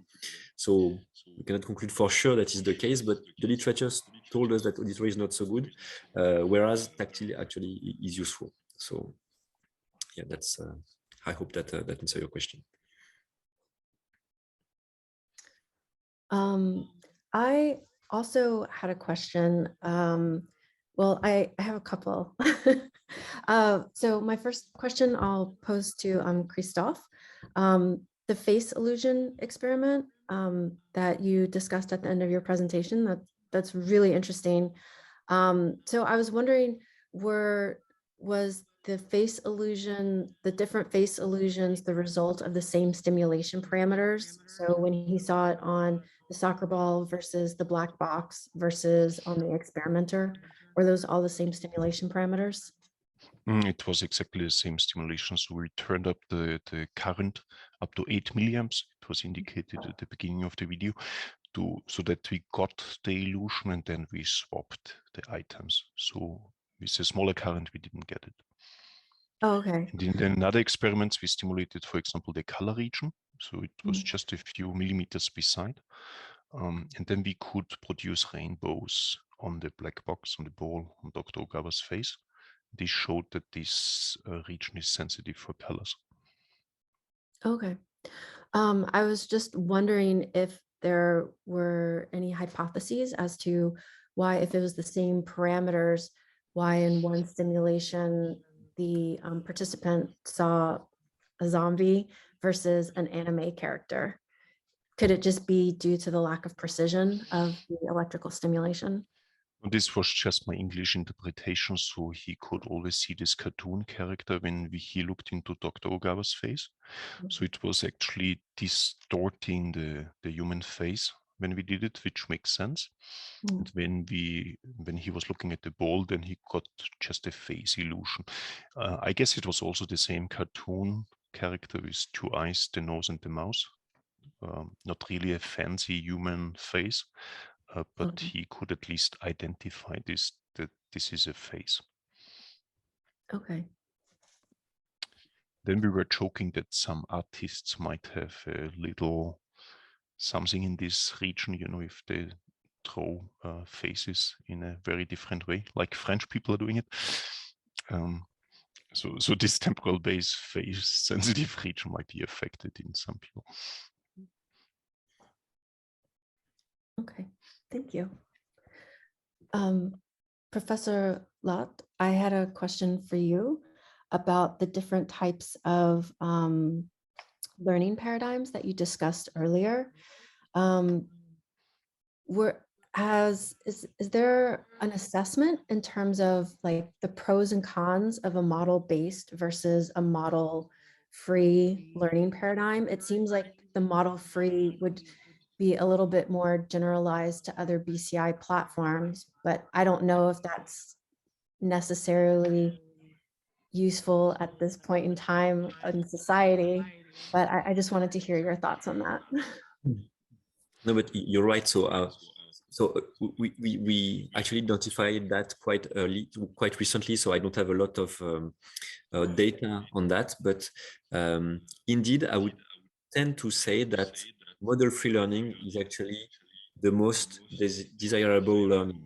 So we cannot conclude for sure that is the case, but the literature told us that auditory is not so good, whereas tactile actually is useful. So yeah, that's. I hope that that answers your question. I also had a question. Well, I have a couple. So my first question I'll pose to Christoph. The face illusion experiment that you discussed at the end of your presentation, that's really interesting. So I was wondering, was the face illusion, the different face illusions, the result of the same stimulation parameters? So when he saw it on the soccer ball versus the black box versus on the experimenter, were those all the same stimulation parameters? It was exactly the same stimulation. So we turned up the current up to 8 milliamps. It was indicated at the beginning of the video, so that we got the illusion and then we swapped the items. So with a smaller current, we didn't get it. Oh, okay. And in another experiments, we stimulated, for example, the color region. So it was just a few millimeters beside. And then we could produce rainbows on the black box, on the ball, on Dr. Ogawa's face. this showed that this region is sensitive for pellets. Okay. I was just wondering if there were any hypotheses as to why, if it was the same parameters, why in one stimulation the participant saw a zombie versus an anime character. Could it just be due to the lack of precision of the electrical stimulation? This was just my English interpretation, so he could always see this cartoon character when he looked into Dr. Ogawa's face. So it was actually distorting the human face when we did it, which makes sense. And when he was looking at the ball, then he got just a face illusion. I guess it was also the same cartoon character with two eyes, the nose and the mouth. Not really a fancy human face, but he could at least identify this, that this is a face. Okay. Then we were joking that some artists might have a little something in this region, you know, if they draw faces in a very different way, like French people are doing it. So this temporal base face sensitive region might be affected in some people. Okay, thank you. Professor Lott, I had a question for you about the different types of learning paradigms that you discussed earlier. Is there an assessment in terms of like the pros and cons of a model-based versus a model-free learning paradigm? It seems like the model-free would be a little bit more generalized to other BCI platforms, but I don't know if that's necessarily useful at this point in time in society, but I just wanted to hear your thoughts on that. No, but you're right. So we actually identified that quite recently. So I don't have a lot of data on that, but indeed, I would tend to say that model-free learning is actually the most desirable learning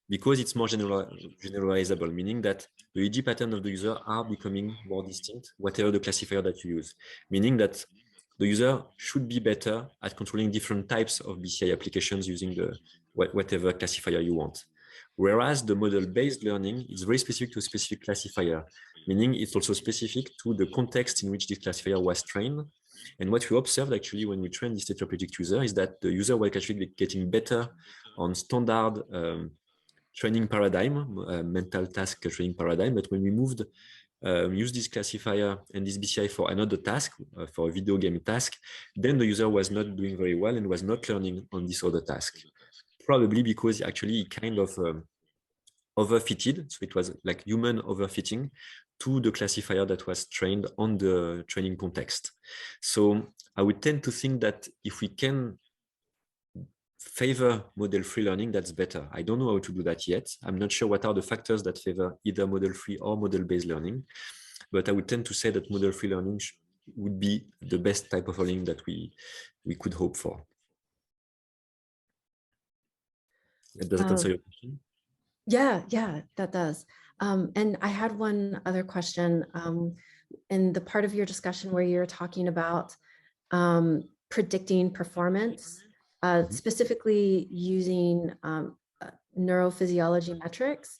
because it's more generalizable, meaning that the EEG pattern of the user are becoming more distinct, whatever the classifier that you use, meaning that the user should be better at controlling different types of BCI applications using the whatever classifier you want. Whereas the model-based learning is very specific to a specific classifier, meaning it's also specific to the context in which this classifier was trained. And what we observed actually when we trained this therapeutic user is that the user was actually getting better on standard training paradigm, mental task training paradigm. But when we moved use this classifier and this BCI for another task, for a video game task, then the user was not doing very well and was not learning on this other task. Probably because actually he kind of overfitted, so it was like human overfitting to the classifier that was trained on the training context. So I would tend to think that if we can favor model-free learning, that's better. I don't know how to do that yet. I'm not sure what are the factors that favor either model-free or model-based learning, but I would tend to say that model-free learning would be the best type of learning that we could hope for. Does that answer your question? Yeah, that does. And I had one other question. In the part of your discussion where you're talking about predicting performance, specifically using neurophysiology metrics,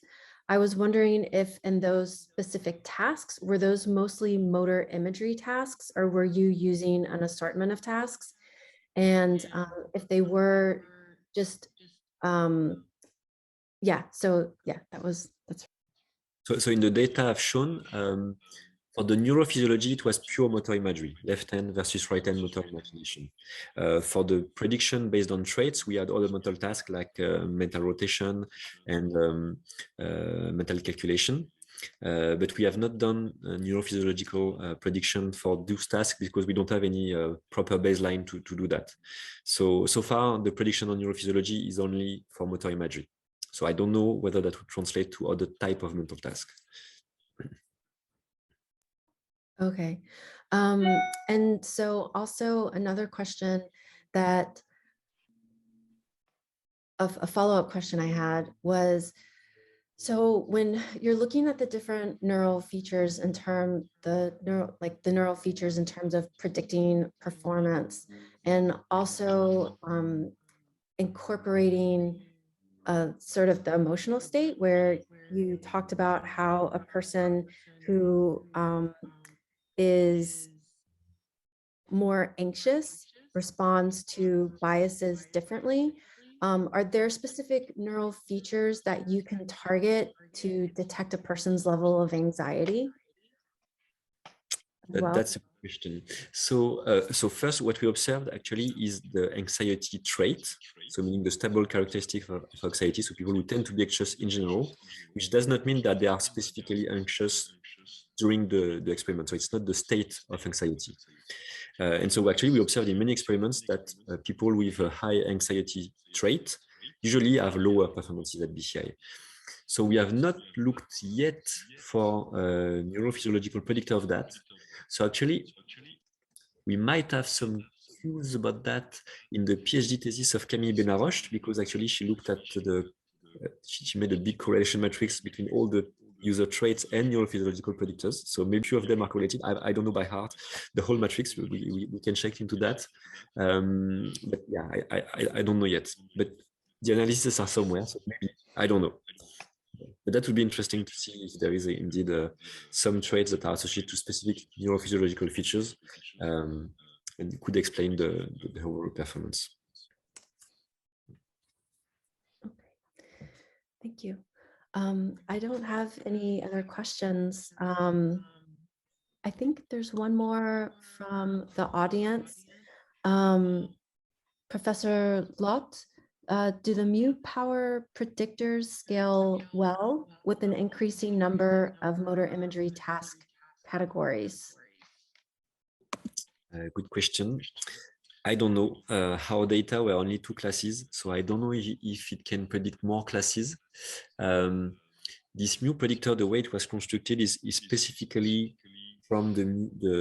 I was wondering if in those specific tasks, were those mostly motor imagery tasks, or were you using an assortment of tasks? And if they were just, that's. So in the data I've shown, for the neurophysiology, it was pure motor imagery, left hand versus right hand motor imagination. For the prediction based on traits, we had other mental tasks like mental rotation and mental calculation. But we have not done neurophysiological prediction for those tasks because we don't have any proper baseline to do that. So far, the prediction on neurophysiology is only for motor imagery. So I don't know whether that would translate to other type of mental tasks. Okay. And so also another question that a follow-up question I had was, So when you're looking at the different neural features in the neural features in terms of predicting performance, and also incorporating sort of the emotional state, where you talked about how a person who is more anxious responds to biases differently. Are there specific neural features that you can target to detect a person's level of anxiety? That's a good question. So first, what we observed actually is the anxiety trait. So meaning the stable characteristic of anxiety. So people who tend to be anxious in general, which does not mean that they are specifically anxious during the experiment. So it's not the state of anxiety. And so actually we observed in many experiments that people with a high anxiety trait usually have lower performances at BCI. So we have not looked yet for a neurophysiological predictor of that. So actually, we might have some clues about that in the PhD thesis of Camille Benaroche, because actually she looked at she made a big correlation matrix between all the user traits and neurophysiological predictors. So maybe a few of them are correlated. I don't know by heart the whole matrix. We can check into that. But yeah, I don't know yet. But the analyses are somewhere, so maybe, I don't know. But that would be interesting to see if there is indeed some traits that are associated to specific neurophysiological features, and could explain the overall performance. Okay. Thank you. I don't have any other questions. I think there's one more from the audience. Professor Lott, do the mu power predictors scale well with an increasing number of motor imagery task categories? Good question. I don't know. Our data were only 2 classes, so I don't know if it can predict more classes. This mu predictor, the way it was constructed is specifically from the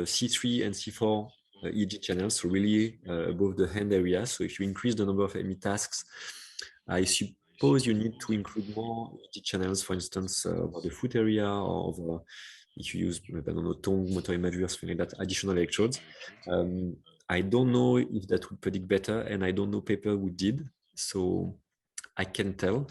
C3 and C4 EEG channels, so really above the hand area. So if you increase the number of ME tasks, I suppose you need to include more EEG channels, for instance, over the foot area, or over, if you use, I don't know, tongue, motor imagery, or something like that, additional electrodes. I don't know if that would predict better, and I don't know paper who did, so I can tell.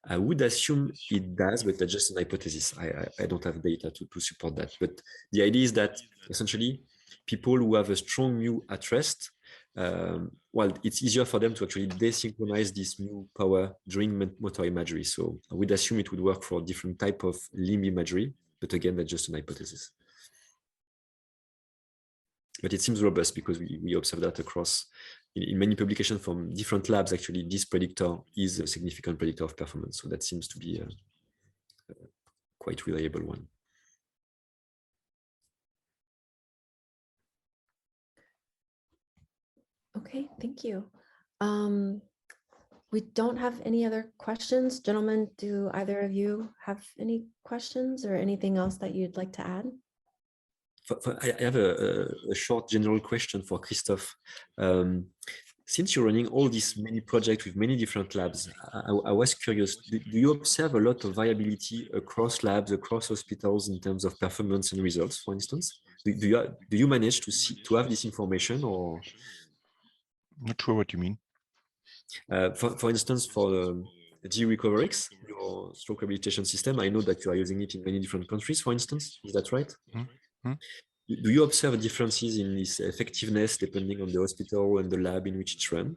I would assume it does, but that's just an hypothesis. I don't have data to support that. But the idea is that essentially people who have a strong mu at rest, well, it's easier for them to actually desynchronize this mu power during motor imagery. So I would assume it would work for different type of limb imagery, but again, that's just an hypothesis. But it seems robust because we observe that across in many publications from different labs. Actually, this predictor is a significant predictor of performance. So that seems to be a quite reliable one. Okay, thank you. We don't have any other questions. Gentlemen, do either of you have any questions or anything else that you'd like to add? I have a short general question for Christophe. Since you're running all these many projects with many different labs, I was curious, do you observe a lot of variability across labs, across hospitals in terms of performance and results, for instance? Do you manage to have this information, or? Not sure what you mean. For instance, for the G-Recoverix, your stroke rehabilitation system, I know that you are using it in many different countries, for instance. Is that right? Mm-hmm. Do you observe differences in its effectiveness depending on the hospital and the lab in which it's run?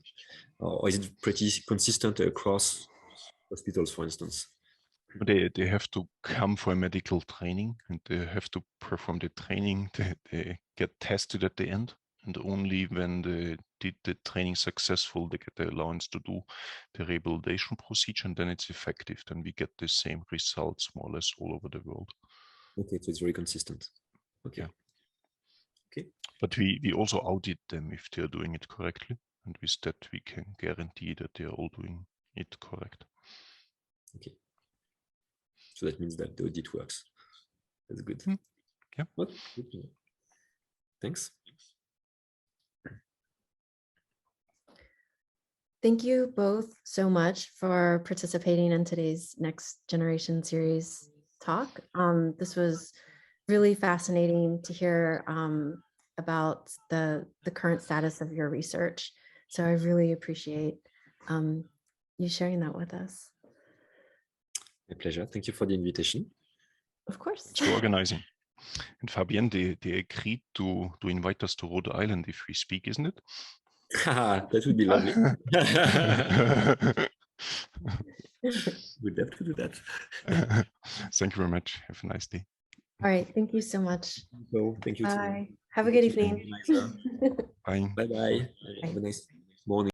Or is it pretty consistent across hospitals, for instance? They have to come for a medical training, and they have to perform the training. They get tested at the end, and only when they did the training successful, they get the allowance to do the rehabilitation procedure, and then it's effective. Then we get the same results more or less all over the world. Okay, so it's very consistent. Okay. Yeah. Okay. But we also audit them if they're doing it correctly, and with that we can guarantee that they're all doing it correct. Okay. So that means that the audit works. That's good. Yeah. Okay. Good. Thanks. Thank you both so much for participating in today's Next Generation Series talk. This was really fascinating to hear about the current status of your research. So I really appreciate you sharing that with us. My pleasure. Thank you for the invitation. Of course. Thanks for organizing. And Fabienne, they agreed to invite us to Rhode Island if we speak, isn't it? That would be lovely. We'd love to do that. Thank you very much. Have a nice day. All right. Thank you so much. So thank you. Bye. Have a good evening. Bye. Bye bye. Have a nice morning.